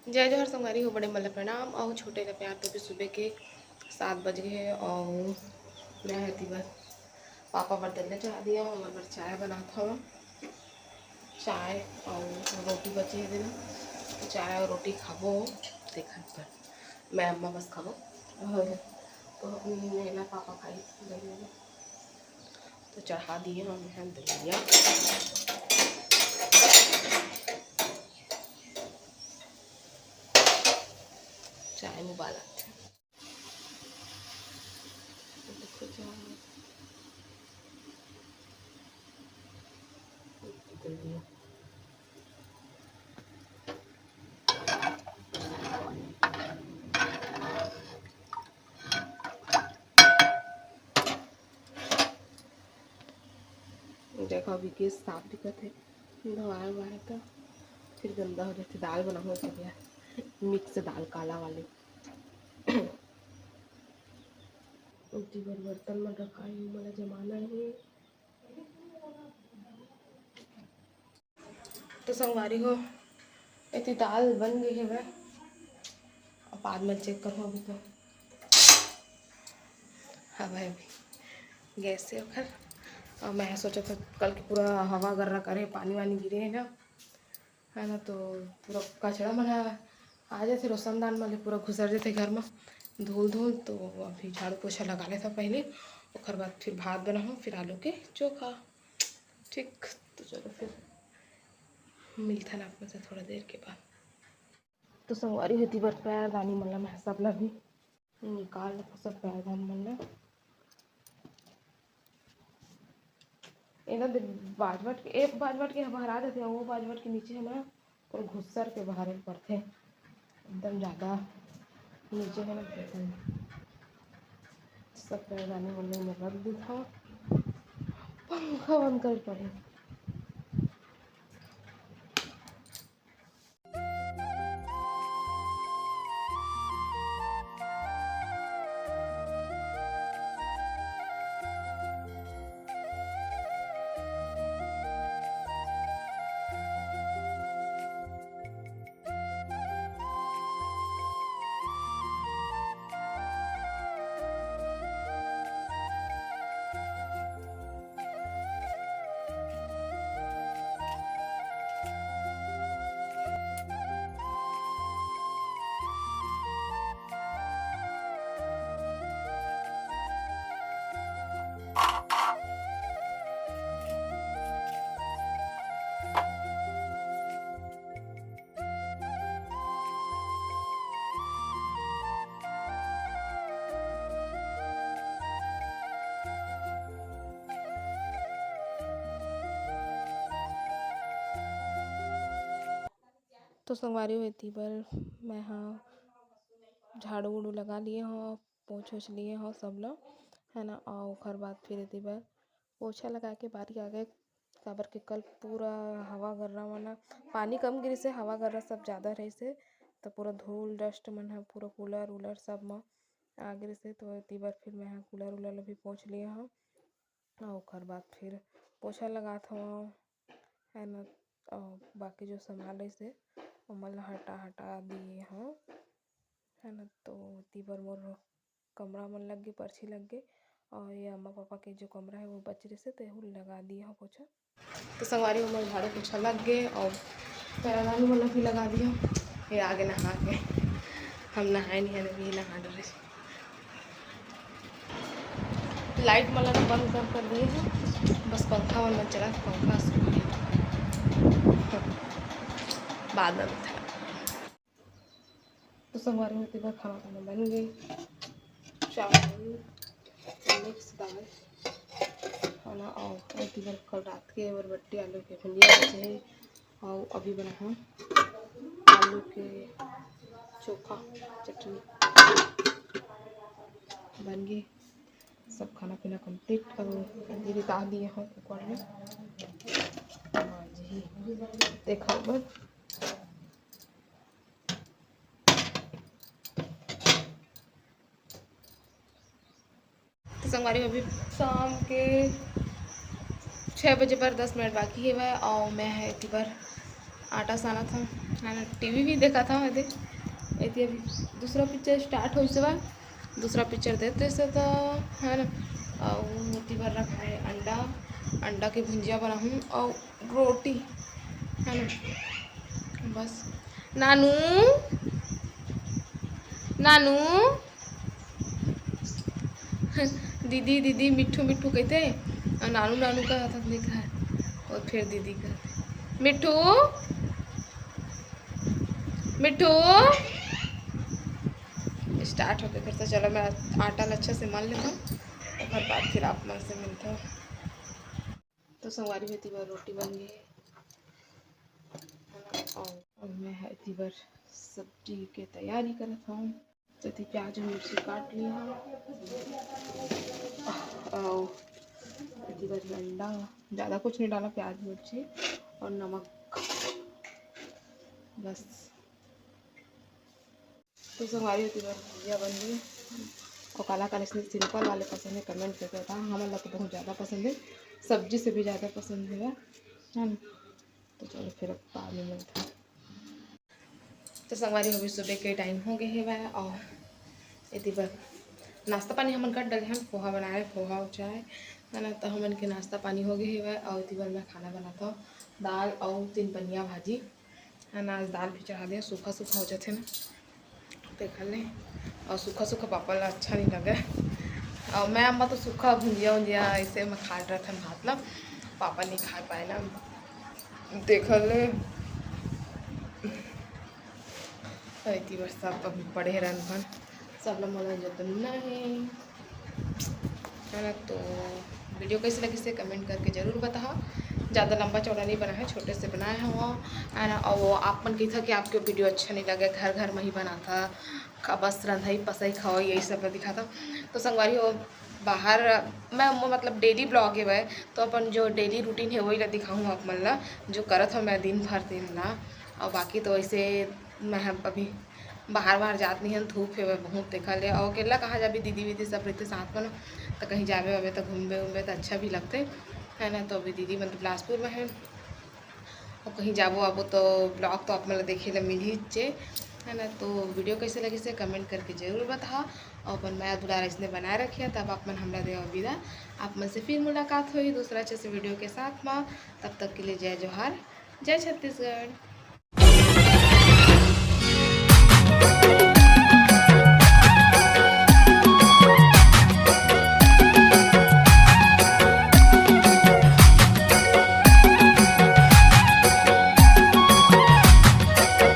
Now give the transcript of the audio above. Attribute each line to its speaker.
Speaker 1: जय जोहर संगवारी हो, बड़े मल्ल प्रणाम और छोटे ल प्यार। तो भी सुबह के 7 बज गए हैं और मैं हती बस पापा बर्तन ले चढ़ा दिया हूँ। मैं चाय बनाता हूँ, चाय और रोटी बची है दिन, तो चाय और रोटी खाबो देखा पर मैं अम्मा बस खाबो तो अपनी पापा खाई तो चढ़ा दिए हम दलिया। चाय में उबाल आते हैं दलिया। देखो अभी गैस साफ दिक्कत है, दवाई ववाई का फिर गंदा हो जाती। दाल बनाऊँ सब यार, मिक्स दाल काला वाली उल्टी बार बर्तन में रखाई वाला जमाना है। तो संगवारी हो इतनी दाल बन गई है वह, अब बाद में चेक करो अभी तो। हाँ भाई अभी गैस से खैर, और मैं सोचा था कल की पूरा हवा गर्रा करे, पानी वानी गिरे है ना, है ना, तो पूरा कचरा मना आ जाते रोशनदान वाले पूरा घुसर जाते घर में धूल धूल। तो अभी झाड़ू पोछा लगा लेता पहले, और बाद फिर भात बनाऊँ, फिर आलू के चोखा। ठीक, तो चलो फिर मिलता ना आपको से थोड़ा देर के बाद। तो संगवारी होती बार पैरदानी मतलब मैं सब ला भी निकाल सब पैरदान मतलब बाजवट के एक बाजवट के बाहर आ जाते हैं, वो बाजवट के नीचे है ना पूरा घुसर के बाहर पड़ते हैं, एकदम ज़्यादा नीचे है ना। सब पैरदानी मतलब में रख दी था, पंखा बंद कर पड़े। तो संगवारी हुई थी पर मैं हाँ झाड़ू उड़ू लगा लिए हो, पोछ ओछ लिए हो सब लोग, है ना। और ओखर बाद फिर एती बार पोछा लगा के बारी आ गए, काबर के कल पूरा हवा गर्रा वाला पानी कम गिरी से हवा गर्रा सब ज़्यादा रही से, तो पूरा धूल डस्ट मन है पूरा कूलर उलर सब में आ गिरी से। तो एती बार फिर मैं कूलर उलर भी पोछ लिए हूँ, और ओखर बाद फिर पोछा लगा था है ना। और बाकी जो सामान रही से उमल हटा दिए हूँ, है ना। तो तीबर मोर कमरा मन लग गए, पर्ची लग गए, और ये अम्मा पापा के जो कमरा है वो बच रहे से तो लगा दिए हो पोछा। तो संगवारी उमर झाड़ू पोछा लग गए और पैरदानी वाला भी लगा दिया। ये आगे नहा के हम नहाए नहीं है, भी नहा डरे। लाइट मतलब बंद कर दिए हैं, बस पंखा वाला चला, पंखा बादल था। तो संगवारी में तीबर खाना खाना बन गई, चावल मिक्स दाल खाना, और तीबर कल रात के बरबट्टी आलू के भुंजिया बचे है, और अभी बना है आलू के चोखा चटनी बन गई। सब खाना पीना कंप्लीट अभी रिता दिए हैं कुकर में, देखा बस। तो संगवारी अभी शाम के 6 बजे पर 10 मिनट बाकी है वह, और मैं है इतनी बार आटा साना था, है ना। टीवी भी देखा था मैं अभी दूसरा पिक्चर स्टार्ट हो बा, दूसरा पिक्चर देखते से तो है ना। और मोती भर रखा है अंडा, अंडा की भुंजिया बना हूँ और रोटी है ना बस। नानू नानू दीदी दीदी मिट्ठू मिट्ठू कहते हैं और नानू नानू का था लिखा है और फिर दीदी का मिट्ठू मिट्ठू। स्टार्ट हो गया फिर से। चलो मैं आटा अच्छा से मान लेता हूँ और बाद फिर आप मन से मिलता हूँ। तो संगवारी में तीबर रोटी बन गई है और मैं है तीबर सब्जी के तैयारी करता हूँ। तो थी प्याज और मिर्ची काट लिया और तीबर अंडा, ज़्यादा कुछ नहीं डाला, प्याज मिर्ची और नमक बस। तो संगवारी तीबर भुजिया बन गई और काला काला इसमें सिंपल वाले पसंद है कमेंट करके बताओ। हमारे लोग को बहुत ज़्यादा पसंद है, सब्जी से भी ज़्यादा पसंद है ना। तो चलो फिर अब बाद में मिलता है। तो संगवारी अभी सुबह के टाइम हो गए है वह और यदि नाश्ता पानी हमन कर डले हैं, पोहा बनाए, पोहा और चाय है ना। तो हमन के नाश्ता पानी हो गए है वह और यदि मैं खाना बनाता हूँ दाल और 3 पनिया भाजी है ना। दाल भी चढ़ा दिया, सूखा सूखा हो जाते ना देख लें और सूखा सूखा पापड़ अच्छा नहीं लगे। और मैं अम्मा तो सूखा भुंजिया उंजिया ऐसे मैं खा रहा था भात ला, पापा नहीं खा पाए ना देख ले। इतनी बस सब अभी पढ़े रन भन सब लोग मन जतन नहीं है ना। तो वीडियो कैसे लगी से कमेंट करके ज़रूर बताओ। ज़्यादा लंबा चौड़ा नहीं बना है, छोटे से बनाया है वो है ना। और वो आप मन की था कि आपको वीडियो अच्छा नहीं लगे, घर घर में ही बना था बस रंधाई पसई खाओ यही सब दिखाता। तो संगवारी हो बाहर मैं मतलब डेली ब्लॉग है वह, तो अपन जो डेली रूटीन है वही ला दिखाऊँ आप मन ला जो करत हो मैं दिन भर दिन ला। और बाकी तो ऐसे मैं अभी बाहर जात नहीं है, धूप है बहुत देखा ले और अकेला कहाँ जाबे, दीदी वीदी सब रहते साथ में तो कहीं जावे वावे तो घूमबे उमबे तो अच्छा भी लगते है ना। तो अभी दीदी मतलब बिलासपुर में है और कहीं जाबो आबो तो ब्लॉग तो आप मतलब देखे ला मिल ही चे है ना। तो वीडियो कैसे लगी से कमेंट करके ज़रूर बताओ और अपन मैं दुलारा इसने बनाए रखिए तब आप मन हमरा दे विदा। आप मन से फिर मुलाकात हुई दूसरा अच्छे से वीडियो के साथ में, तब तक के लिए जय जोहार, जय छत्तीसगढ़।